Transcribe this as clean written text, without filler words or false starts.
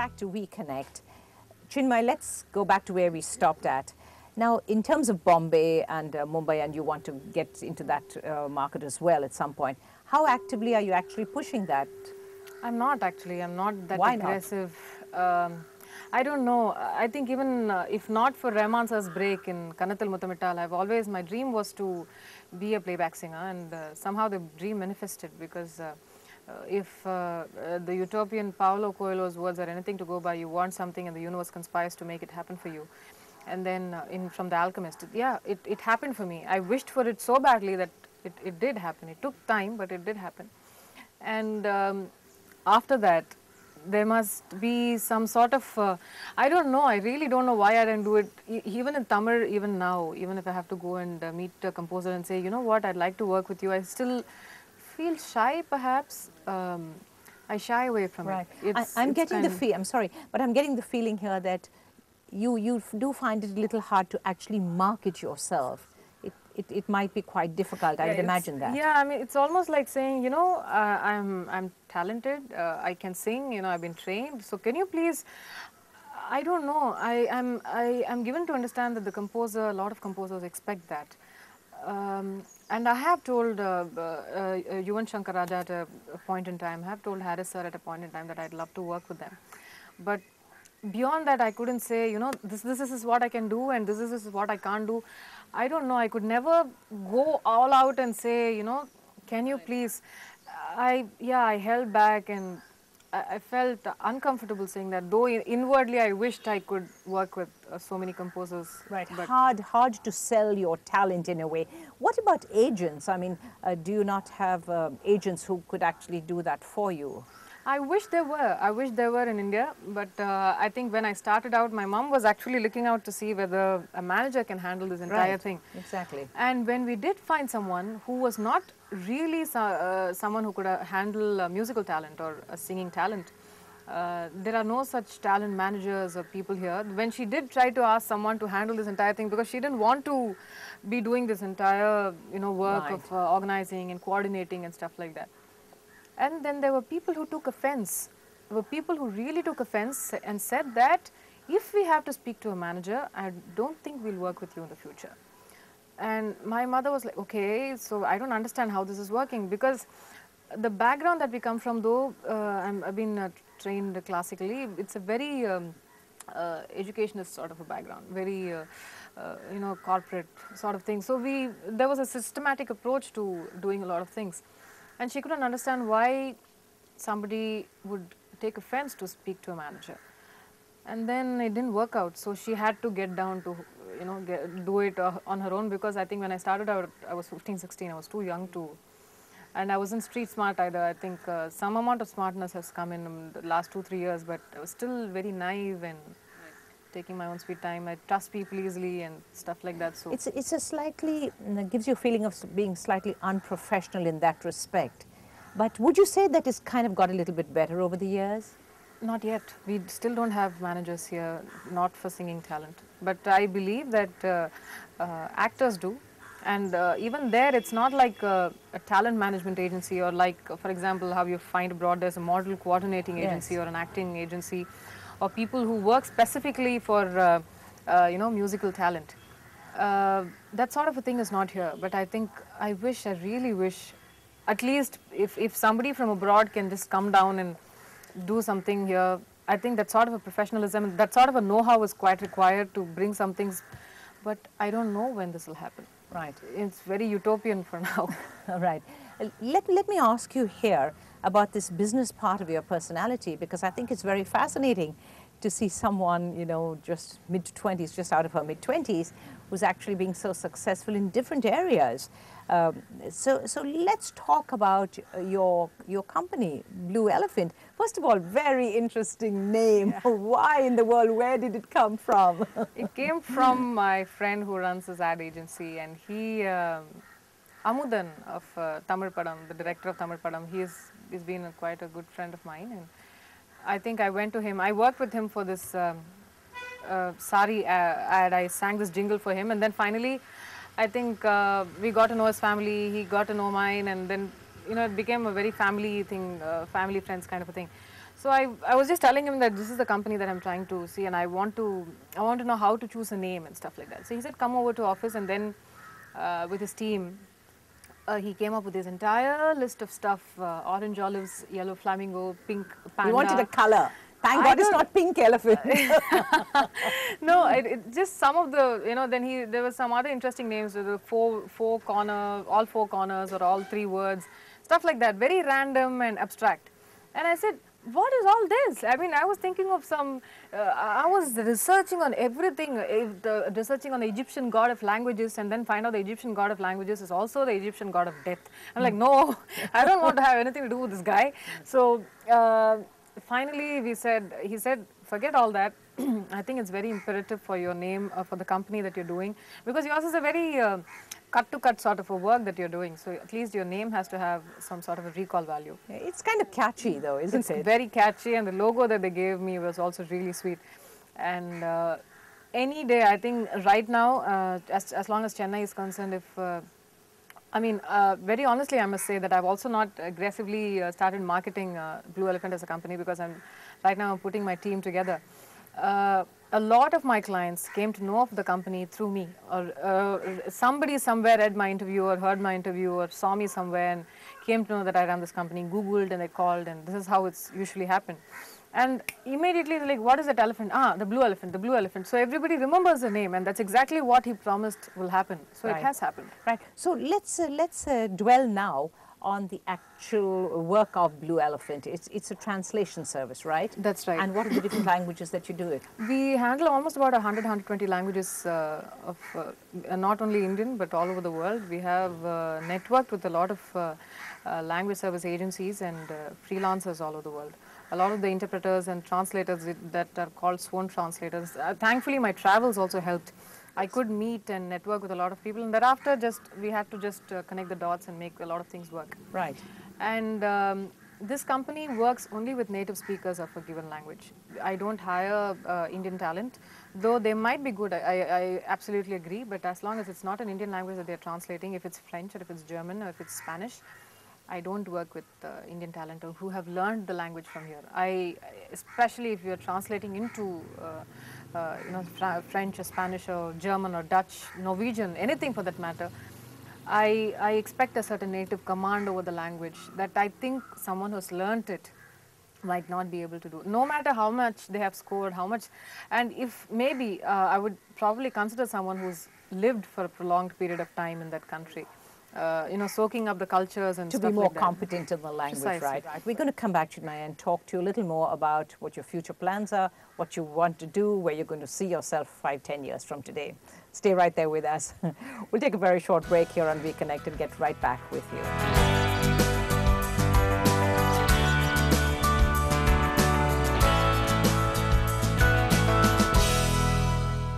back to We Connect. Chinmayi, let's go back to where we stopped at. Now, in terms of Bombay and Mumbai, and you want to get into that market as well at some point, how actively are you actually pushing that? I'm not actually. I'm not that Why aggressive. I don't know. I think even if not for Rahman sir's break in Kanathil Muthamittal, my dream was to be a playback singer, and somehow the dream manifested because if the utopian Paulo Coelho's words are anything to go by, you want something and the universe conspires to make it happen for you. And then from The Alchemist, yeah, it happened for me. I wished for it so badly that it did happen. It took time, but it did happen. And after that, there must be some sort of, I don't know, I really don't know why I didn't do it. Even in Tamil, even now, even if I have to go and meet a composer and say, you know what, I'd like to work with you, I still feel shy perhaps. I shy away from Right. it. I'm getting the feel, I'm sorry, but I'm getting the feeling here that you do find it a little hard to actually market yourself. It might be quite difficult, I would imagine that. Yeah, I mean, it's almost like saying, you know, I'm talented, I can sing, you know, I've been trained, so can you please, I don't know, I'm given to understand that a lot of composers expect that. And I have told Yuvan Shankar Raja at a point in time, I have told Harris sir at a point in time that I'd love to work with them. But beyond that, I couldn't say, you know, this is what I can do and this is what I can't do. I don't know, I could never go all out and say, you know, can you please, I held back and I felt uncomfortable saying that, though inwardly I wished I could work with so many composers. Right, hard to sell your talent in a way. What about agents? I mean, do you not have agents who could actually do that for you? I wish there were. I wish there were in India, but I think when I started out, my mom was actually looking out to see whether a manager can handle this entire thing. Exactly. And when we did find someone who was not really someone who could handle musical talent or singing talent, there are no such talent managers or people here. When she did try to ask someone to handle this entire thing, because she didn't want to be doing this entire, you know, work of organizing and coordinating and stuff like that. And then there were people who took offense. There were people who really took offense and said that if we have to speak to a manager, I don't think we'll work with you in the future. And my mother was like, okay, so I don't understand how this is working, because the background that we come from, though I've been trained classically, it's a very educationist sort of a background, very you know, corporate sort of thing. So there was a systematic approach to doing a lot of things. And she couldn't understand why somebody would take offense to speak to a manager. And then it didn't work out. So she had to get down to, you know, do it on her own, because I think when I started out, I was 15, 16. I was too young to. And I wasn't street smart either. I think some amount of smartness has come in the last 2-3 years, but I was still very naive and taking my own sweet time. I trust people easily and stuff like that. So it's a slightly, gives you a feeling of being slightly unprofessional in that respect. But would you say that it's kind of got a little bit better over the years? Not yet. We still don't have managers here, not for singing talent. But I believe that actors do. And even there, it's not like a talent management agency, or like, for example, how you find abroad there's a model coordinating agency or an acting agency, or people who work specifically for, you know, musical talent. That sort of a thing is not here. But I think, I really wish, at least if somebody from abroad can just come down and do something here, I think that sort of a professionalism, that sort of a know-how is quite required to bring some things. But I don't know when this will happen. Right. It's very utopian for now. Right. Let me ask you here about this business part of your personality, because I think it's very fascinating to see someone, you know, just mid-20s, just out of her mid-20s, who's actually being so successful in different areas. So let's talk about your company, Blue Elephant. First of all, very interesting name. Yeah. Why in the world, where did it come from? It came from my friend who runs his ad agency, and he, Amudan of Tamil Padam, the director of Tamil Padam, he's been quite a good friend of mine. And I think I went to him, I worked with him for this sari ad. I sang this jingle for him, and then finally I think we got to know his family, he got to know mine, and then, you know, it became a very family thing, family friends kind of a thing. So I was just telling him that this is the company that I'm trying to see, and I want to know how to choose a name and stuff like that. So he said, come over to office, and then with his team, he came up with this entire list of stuff: orange olives, yellow flamingo, pink panda. You wanted a color. Thank God it's not pink elephant. No, it just some of the, then there were some other interesting names, the all four corners or all three words, stuff like that, very random and abstract. And I said, what is all this? I mean, I was thinking of I was researching on everything, researching on the Egyptian god of languages, and then find out the Egyptian god of languages is also the Egyptian god of death. I'm like, no, I don't want to have anything to do with this guy. So finally he said, forget all that. I think it's very imperative for your name, for the company that you're doing, because yours is a very cut-to-cut sort of a work that you're doing. So at least your name has to have some sort of a recall value. It's kind of catchy though, isn't it? It's very catchy, and the logo that they gave me was also really sweet. And any day, I think right now, as long as Chennai is concerned, very honestly, I must say that I've also not aggressively started marketing Blue Elephant as a company, because right now I'm putting my team together. A lot of my clients came to know of the company through me, or somebody somewhere read my interview or heard my interview or saw me somewhere and came to know that I run this company, Googled, and they called, and this is how it's usually happened. And immediately they're like, what is that elephant? Ah, the blue elephant, the blue elephant. So everybody remembers the name, and that's exactly what he promised will happen. So Right. it has happened. Right. So let's dwell now on the actual work of Blue Elephant. It's a translation service, right? That's right. And what are the different languages that you do it? We handle almost about 120 languages of not only Indian but all over the world. We have networked with a lot of language service agencies and freelancers all over the world. A lot of the interpreters and translators that are called sworn translators. Thankfully, my travels also helped. I could meet and network with a lot of people, and thereafter we had to just connect the dots and make a lot of things work. Right. And this company works only with native speakers of a given language. I don't hire Indian talent, though they might be good, I absolutely agree, but as long as it's not an Indian language that they're translating, if it's French or if it's German or if it's Spanish, I don't work with Indian talent or who have learned the language from here. Especially if you're translating into French or Spanish or German or Dutch, Norwegian, anything for that matter, I expect a certain native command over the language that I think someone who's learnt it might not be able to do. No matter how much they have scored, how much, and if maybe I would probably consider someone who's lived for a prolonged period of time in that country. Soaking up the cultures and to stuff be more like that. competent in the language, Precisely. right? We're going to come back to Chinmayi and talk to you a little more about what your future plans are, what you want to do, where you're going to see yourself 5-10 years from today. Stay right there with us. We'll take a very short break here on We Connect and get right back with you.